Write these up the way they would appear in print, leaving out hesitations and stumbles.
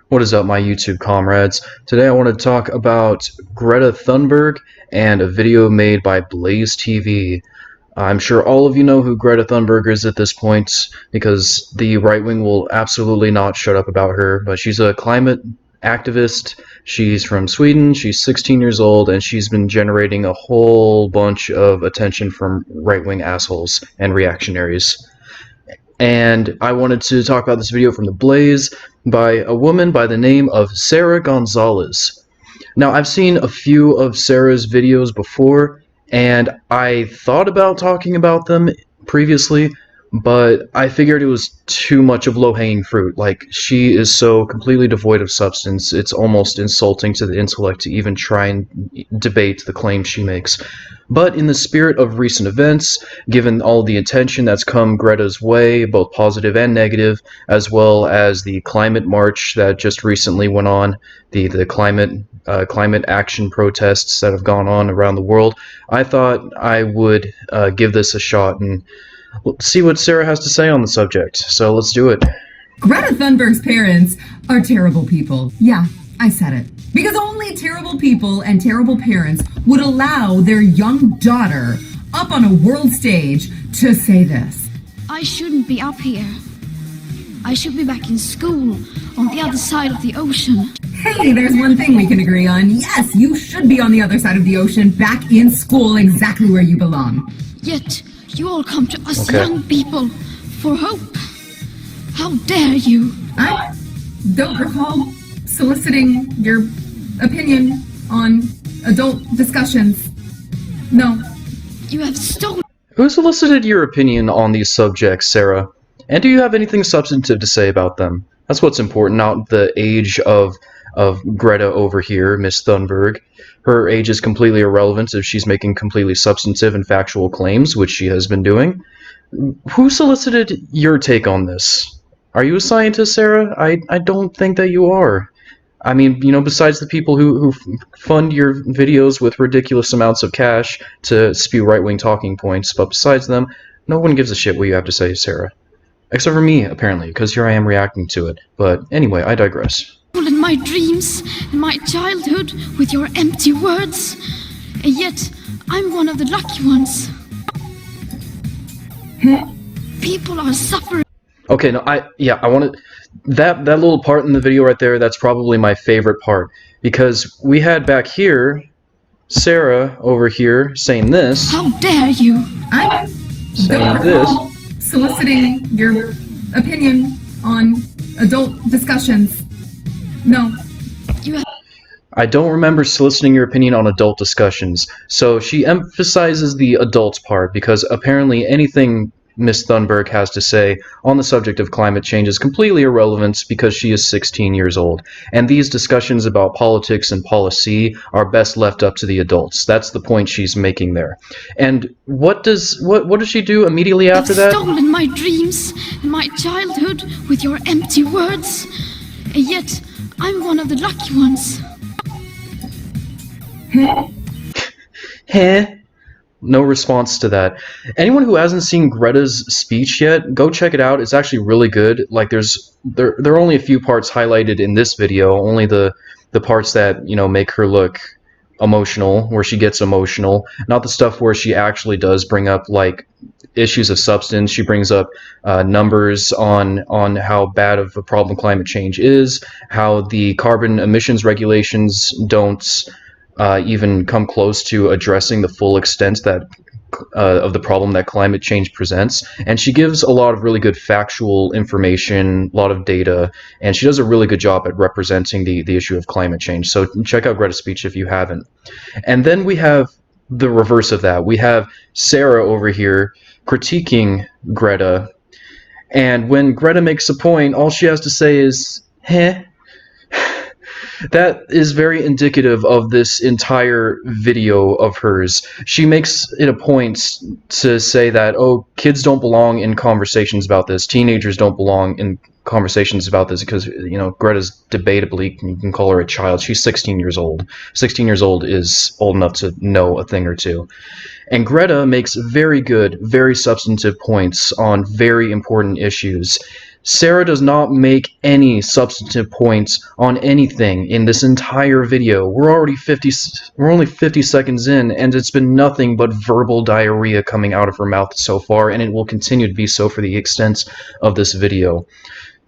What is up, my YouTube comrades? Today I want to talk about Greta Thunberg and a video made by Blaze TV. I'm sure all of you know who Greta Thunberg is at this point, because the right wing will absolutely not shut up about her, but she's a climate activist. She's from Sweden, she's 16 years old, and she's been generating a whole bunch of attention from right-wing assholes and reactionaries. And I wanted to talk about this video from The Blaze by a woman by the name of Sarah Gonzalez. Now, I've seen a few of Sarah's videos before, and I thought about talking about them previously, but I figured it was too much of low-hanging fruit. Like, she is so completely devoid of substance, it's almost insulting to the intellect to even try and debate the claims she makes. But in the spirit of recent events, given all the attention that's come Greta's way, both positive and negative, as well as the climate march that just recently went on, the climate action protests that have gone on around the world, I thought I would give this a shot and see what Sarah has to say on the subject. So let's do it. Greta Thunberg's parents are terrible people. Yeah, I said it. Because only terrible people and terrible parents would allow their young daughter up on a world stage to say this. I shouldn't be up here. I should be back in school on the other side of the ocean. Hey, there's one thing we can agree on. Yes, you should be on the other side of the ocean, back in school, exactly where you belong. Yet, you all come to us young people for hope. How dare you? I don't recall soliciting your opinion on adult discussions. No. You have stolen. Who solicited your opinion on these subjects, Sarah? And do you have anything substantive to say about them? That's what's important, not the age of Greta over here, Miss Thunberg. Her age is completely irrelevant if she's making completely substantive and factual claims, which she has been doing. Who solicited your take on this? Are you a scientist, Sarah? I don't think that you are. I mean, you know, besides the people who fund your videos with ridiculous amounts of cash to spew right-wing talking points, but besides them, no one gives a shit what you have to say, Sarah. Except for me, apparently, because here I am reacting to it. But anyway, I digress. In my dreams and my childhood with your empty words. And yet, I'm one of the lucky ones. People are suffering. Okay, no, I wanted that little part in the video right there. That's probably my favorite part, because we had back here Sarah over here saying this. How dare you? I saying this. Soliciting your opinion on adult discussions. No. I don't remember soliciting your opinion on adult discussions. So she emphasizes the adults part, because apparently anything Miss Thunberg has to say on the subject of climate change is completely irrelevant because she is 16 years old. And these discussions about politics and policy are best left up to the adults. That's the point she's making there. And what does she do immediately after that? You've stolen my dreams and my childhood with your empty words. And yet, I'm one of the lucky ones. Heh. No response to that. Anyone who hasn't seen Greta's speech yet, go check it out. It's actually really good. Like, there are only a few parts highlighted in this video, only the parts that, you know, make her look emotional, where she gets emotional, not the stuff where she actually does bring up, like, issues of substance. She brings up numbers on how bad of a problem climate change is, how the carbon emissions regulations don't even come close to addressing the full extent that of the problem that climate change presents. And she gives a lot of really good factual information, a lot of data, and she does a really good job at representing the issue of climate change. So check out Greta's speech if you haven't. And then we have the reverse of that. We have Sarah over here critiquing Greta, and when Greta makes a point, all she has to say is, heh. That is very indicative of this entire video of hers. She makes it a point to say that, oh, kids don't belong in conversations about this. Teenagers don't belong in conversations about this because, you know, Greta's debatably, you can call her a child. She's 16 years old. 16 years old is old enough to know a thing or two. And Greta makes very good, very substantive points on very important issues. Sarah does not make any substantive points on anything in this entire video. We're only 50 seconds in, and it's been nothing but verbal diarrhea coming out of her mouth so far, and it will continue to be so for the extent of this video.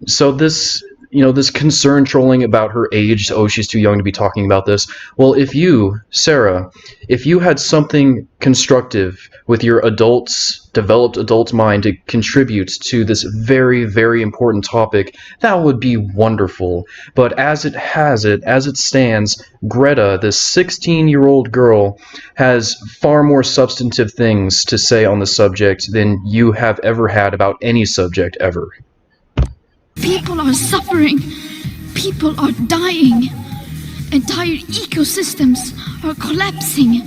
So this, this concern trolling about her age, oh, she's too young to be talking about this. Well, if you, Sarah, if you had something constructive with your developed adult mind to contribute to this very, very important topic, that would be wonderful. But as it stands, Greta, this 16-year-old girl, has far more substantive things to say on the subject than you have ever had about any subject ever. People are suffering. People are dying. Entire ecosystems are collapsing.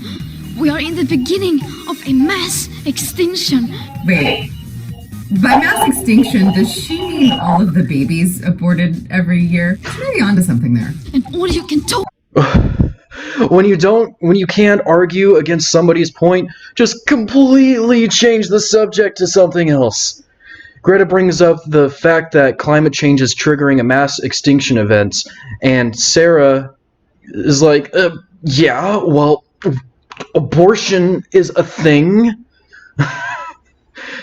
We are in the beginning of a mass extinction. Wait. By mass extinction, does she mean all of the babies aborted every year? She's maybe onto something there. And all you can talk. When you can't argue against somebody's point, just completely change the subject to something else. Greta brings up the fact that climate change is triggering a mass extinction event, and Sarah is like, yeah, well, abortion is a thing.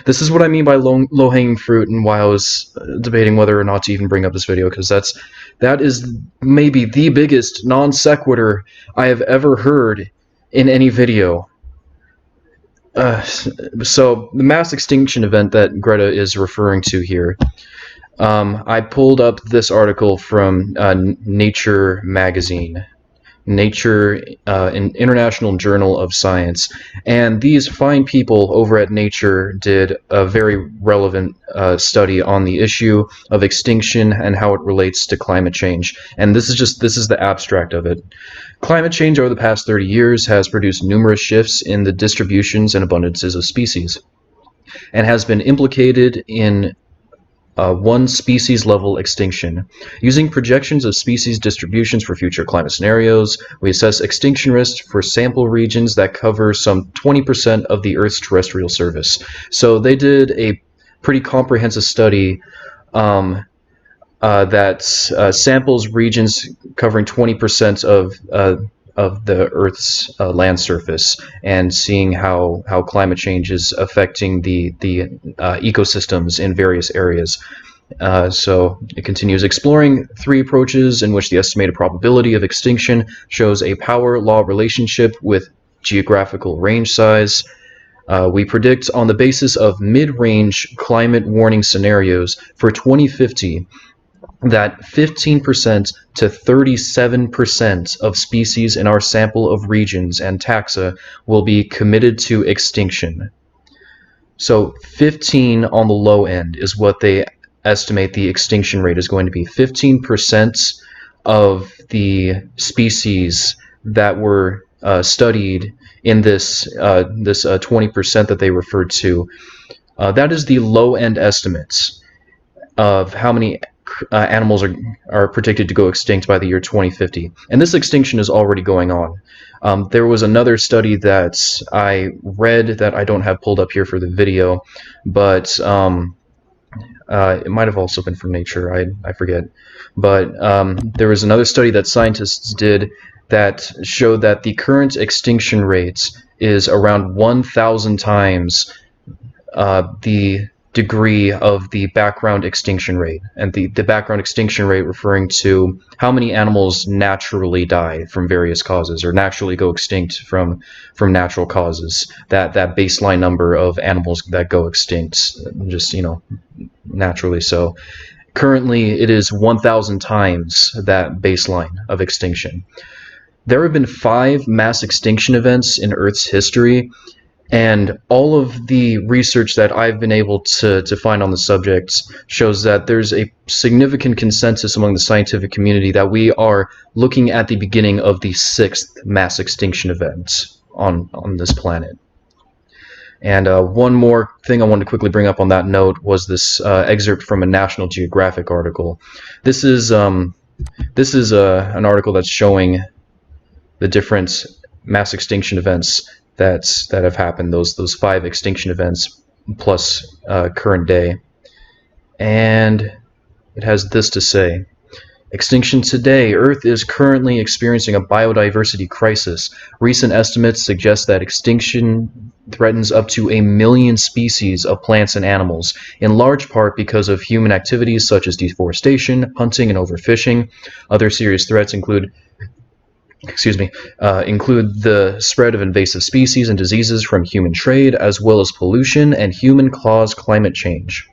This is what I mean by low-hanging fruit, and why I was debating whether or not to even bring up this video, because that is maybe the biggest non sequitur I have ever heard in any video. So the mass extinction event that Greta is referring to here, I pulled up this article from Nature magazine, Nature, an international journal of science, and these fine people over at Nature did a very relevant study on the issue of extinction and how it relates to climate change. And this is the abstract of it. Climate change over the past 30 years has produced numerous shifts in the distributions and abundances of species, and has been implicated in one species level extinction. Using projections of species distributions for future climate scenarios, we assess extinction risk for sample regions that cover some 20% of the Earth's terrestrial surface. So they did a pretty comprehensive study that samples regions covering 20% of the Earth's land surface, and seeing how climate change is affecting the ecosystems in various areas. So it continues exploring 3 approaches in which the estimated probability of extinction shows a power-law relationship with geographical range size. We predict on the basis of mid-range climate warning scenarios for 2050 that 15% to 37% of species in our sample of regions and taxa will be committed to extinction. So 15 on the low end is what they estimate the extinction rate is going to be. 15% of the species that were studied in this 20% that they referred to, that is the low end estimates of how many animals are predicted to go extinct by the year 2050. And this extinction is already going on. There was another study that I read that I don't have pulled up here for the video, but it might have also been from Nature, I forget. But there was another study that scientists did that showed that the current extinction rate is around 1,000 times the degree of the background extinction rate. And the background extinction rate referring to how many animals naturally die from various causes, or naturally go extinct from natural causes. That baseline number of animals that go extinct, just, naturally. So currently it is 1,000 times that baseline of extinction. There have been 5 mass extinction events in Earth's history, and all of the research that I've been able to find on the subject shows that there's a significant consensus among the scientific community that we are looking at the beginning of the 6th mass extinction event on this planet. And one more thing I wanted to quickly bring up on that note was this excerpt from a National Geographic article. This is an article that's showing the different mass extinction events that have happened, those 5 extinction events plus current day. And it has this to say. Extinction today. Earth is currently experiencing a biodiversity crisis. Recent estimates suggest that extinction threatens up to 1 million species of plants and animals, in large part because of human activities such as deforestation, hunting, and overfishing. Other serious threats include the spread of invasive species and diseases from human trade, as well as pollution and human-caused climate change.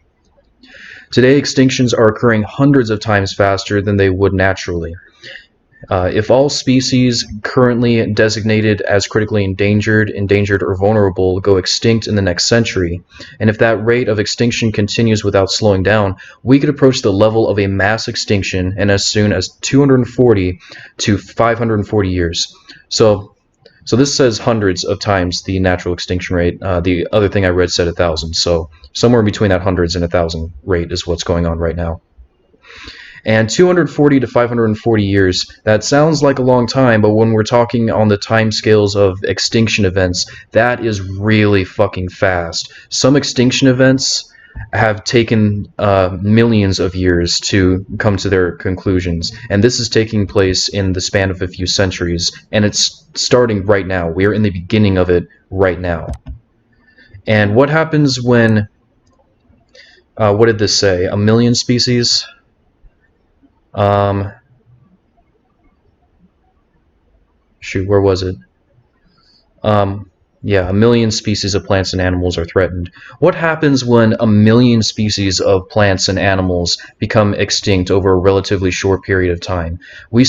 Today, extinctions are occurring hundreds of times faster than they would naturally. If all species currently designated as critically endangered, or vulnerable go extinct in the next century, and if that rate of extinction continues without slowing down, we could approach the level of a mass extinction in as soon as 240 to 540 years. So this says hundreds of times the natural extinction rate. The other thing I read said 1,000. So somewhere between that hundreds and 1,000 rate is what's going on right now. And 240 to 540 years, that sounds like a long time, but when we're talking on the time scales of extinction events, that is really fucking fast. Some extinction events have taken millions of years to come to their conclusions, and this is taking place in the span of a few centuries, and it's starting right now. We are in the beginning of it right now. And what happens when, what did this say, 1 million species? Shoot, where was it? Yeah, 1 million species of plants and animals are threatened. What happens when 1 million species of plants and animals become extinct over a relatively short period of time? We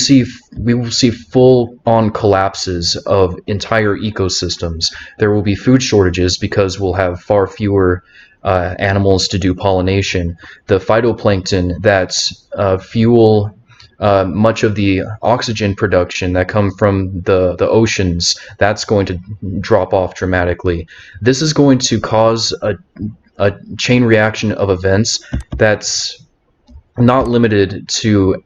will see full-on collapses of entire ecosystems. There will be food shortages because we'll have far fewer animals to do pollination. The phytoplankton that fuel much of the oxygen production that come from the oceans, that's going to drop off dramatically. This is going to cause a chain reaction of events that's not limited to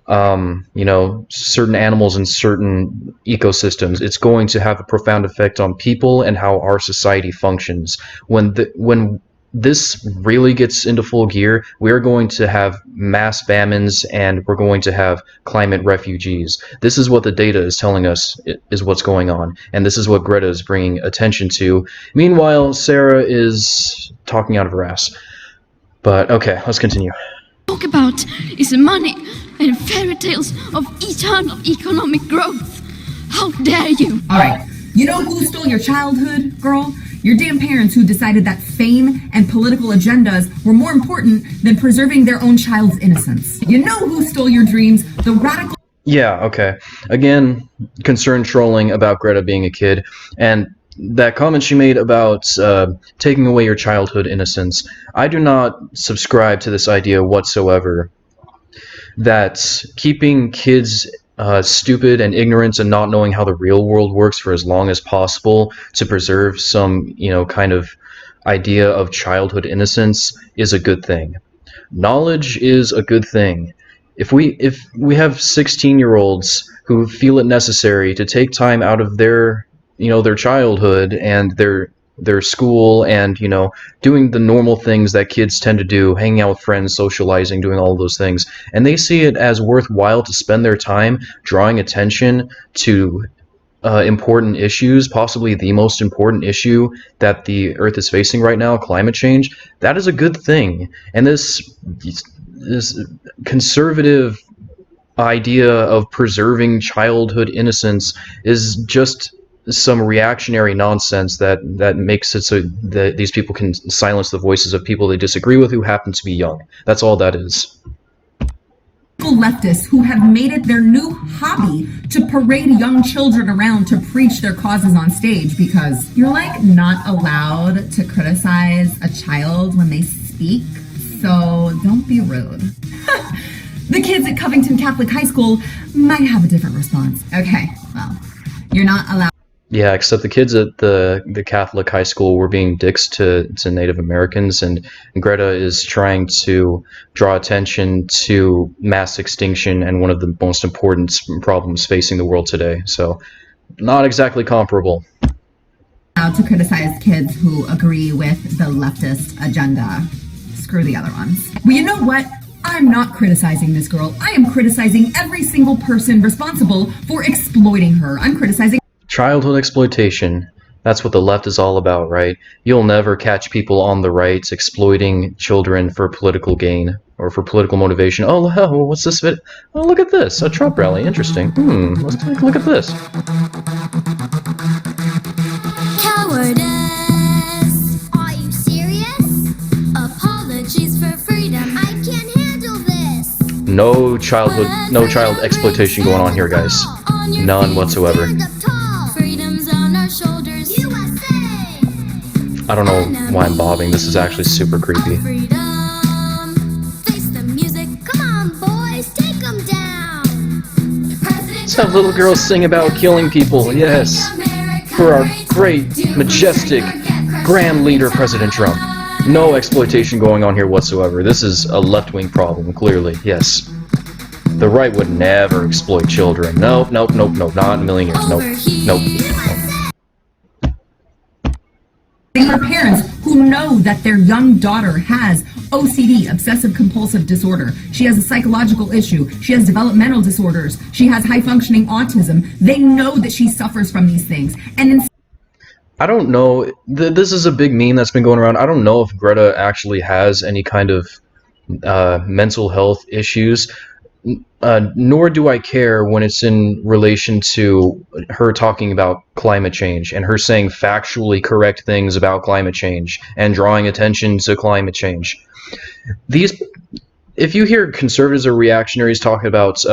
certain animals and certain ecosystems. It's going to have a profound effect on people and how our society functions. When this really gets into full gear, we're going to have mass famines and we're going to have climate refugees. This is what the data is telling us is what's going on, and this is what Greta is bringing attention to. Meanwhile, Sarah is talking out of her ass. But okay, let's continue. Talk about is money and fairy tales of eternal economic growth. How dare you? All right, you know who stole your childhood, girl? Your damn parents who decided that fame and political agendas were more important than preserving their own child's innocence. You know who stole your dreams? The radical... Yeah, okay. Again, concerned trolling about Greta being a kid, and that comment she made about taking away your childhood innocence. I do not subscribe to this idea whatsoever that keeping kids stupid and ignorant and not knowing how the real world works for as long as possible to preserve some, kind of idea of childhood innocence is a good thing. Knowledge is a good thing. If we have 16-year-olds who feel it necessary to take time out of their childhood and their school and, doing the normal things that kids tend to do, hanging out with friends, socializing, doing all of those things, and they see it as worthwhile to spend their time drawing attention to important issues, possibly the most important issue that the Earth is facing right now, climate change, that is a good thing. And this conservative idea of preserving childhood innocence is just some reactionary nonsense that makes it so that these people can silence the voices of people they disagree with who happen to be young. That's all that is. Leftists who have made it their new hobby to parade young children around to preach their causes on stage because you're not allowed to criticize a child when they speak, so don't be rude. The kids at Covington Catholic High School might have a different response. Okay, well, you're not allowed. Yeah, except the kids at the Catholic high school were being dicks to Native Americans, and Greta is trying to draw attention to mass extinction and one of the most important problems facing the world today. So, not exactly comparable. To criticize kids who agree with the leftist agenda. Screw the other ones. Well, you know what? I'm not criticizing this girl. I am criticizing every single person responsible for exploiting her. I'm criticizing Childhood exploitation. That's what the left is all about, right? You'll never catch people on the right exploiting children for political gain or for political motivation. Oh, hell, what's this vid? Oh, look at this. A Trump rally. Interesting. Let's take a look at this. Cowardice. Are you serious? Apologies for freedom. I can't handle this. No child exploitation going on here, guys. None whatsoever. Freedom's on our shoulders. USA. I don't know why I'm bobbing. This is actually super creepy. Freedom. Face the music. Come on, boys, take them down. Let's have little girls sing about killing people. Yes. For our great, majestic, grand leader, President Trump. No exploitation going on here whatsoever. This is a left-wing problem, clearly. Yes. The right would never exploit children. Nope, not in a million years. Nope. her parents who know that their young daughter has OCD, obsessive compulsive disorder. She has a psychological issue. She has developmental disorders. She has high functioning autism. They know that she suffers from these things. And I don't know. This is a big meme that's been going around. I don't know if Greta actually has any kind of mental health issues. Nor do I care when it's in relation to her talking about climate change and her saying factually correct things about climate change and drawing attention to climate change. If you hear conservatives or reactionaries talking about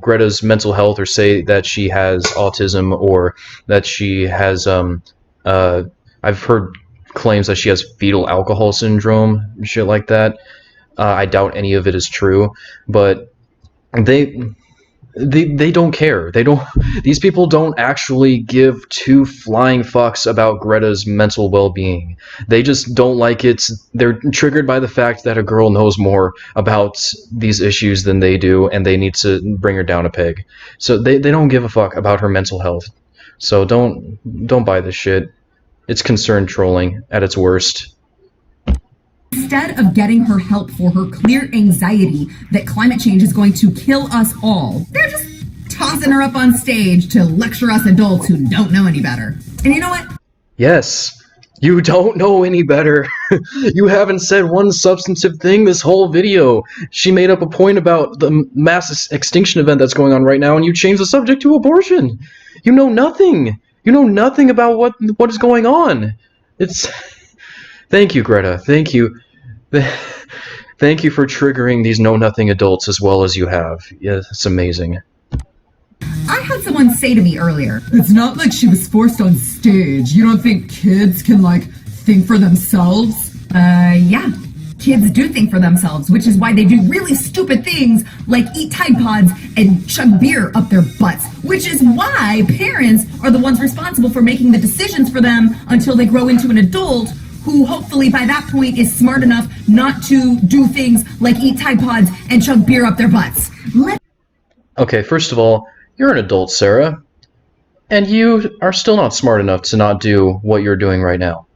Greta's mental health or say that she has autism or that she has, I've heard claims that she has fetal alcohol syndrome, shit like that. I doubt any of it is true, but they don't care. These people don't actually give two flying fucks about Greta's mental well-being. They just don't like it. They're triggered by the fact that a girl knows more about these issues than they do, and they need to bring her down a peg. So they don't give a fuck about her mental health. So don't buy this shit. It's concern trolling at its worst. instead of getting her help for her clear anxiety that climate change is going to kill us all, they're just tossing her up on stage to lecture us adults who don't know any better. And you know what? Yes, you don't know any better. You haven't said one substantive thing this whole video. She made up a point about the mass extinction event that's going on right now, and you changed the subject to abortion. You know nothing. You know nothing about what is going on. It's... Thank you, Greta. Thank you. Thank you for triggering these know-nothing adults as well as you have. Yeah, it's amazing. I had someone say to me earlier, it's not like she was forced on stage. You don't think kids can, think for themselves? Yeah. Kids do think for themselves, which is why they do really stupid things like eat Tide Pods and chug beer up their butts, which is why parents are the ones responsible for making the decisions for them until they grow into an adult who hopefully by that point is smart enough not to do things like eat Tide Pods and chug beer up their butts. Okay, first of all, you're an adult, Sarah, and you are still not smart enough to not do what you're doing right now.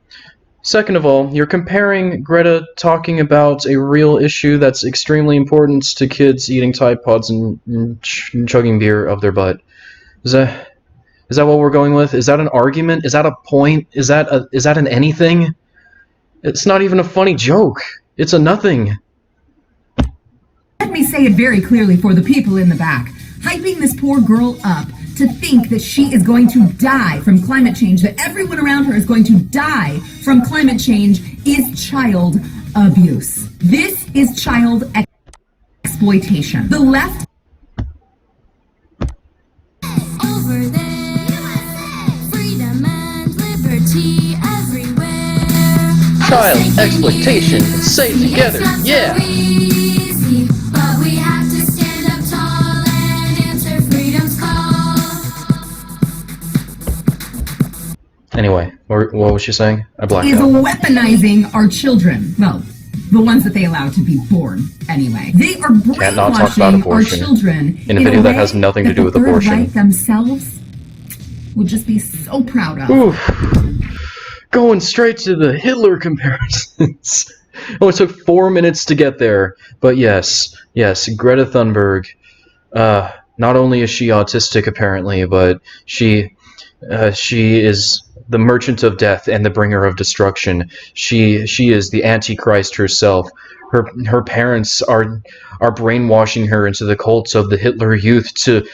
Second of all, you're comparing Greta talking about a real issue that's extremely important to kids eating Tide Pods and chugging beer up their butt. Is that what we're going with? Is that an argument? Is that a point? Is that an anything? It's not even a funny joke. It's a nothing. Let me say it very clearly for the people in the back. Hyping this poor girl up to think that she is going to die from climate change, that everyone around her is going to die from climate change, is child abuse. This is child exploitation. The left... Over there, USA, freedom and liberty everywhere. Child exploitation. Say it together. Yeah. Easy, but we have to stand up tall and answer freedom's call. Anyway, what was she saying? I blacked is out. weaponizing our children. Well, the ones that they allow to be born, anyway. They are Can't not talk about brainwashing our abortion children in a video that has nothing to do with abortion. Right themselves would just be so proud of. Oof. Going straight to the Hitler comparisons. It only took 4 minutes to get there. But yes, Greta Thunberg. Not only is she autistic apparently, but she is the merchant of death and the bringer of destruction. She is the Antichrist herself. Her parents are brainwashing her into the cults of the Hitler Youth to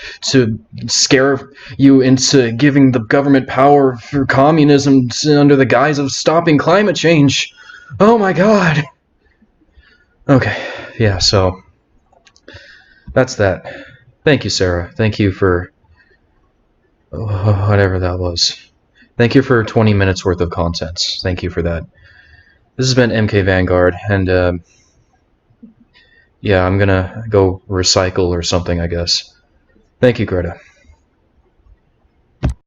scare you into giving the government power for communism under the guise of stopping climate change. Oh my god. Okay, yeah, so that's that. Thank you, Sarah. Thank you for whatever that was. Thank you for 20 minutes worth of content. Thank you for that. This has been MK Vanguard, and yeah, I'm gonna go recycle or something, I guess. Thank you, Greta.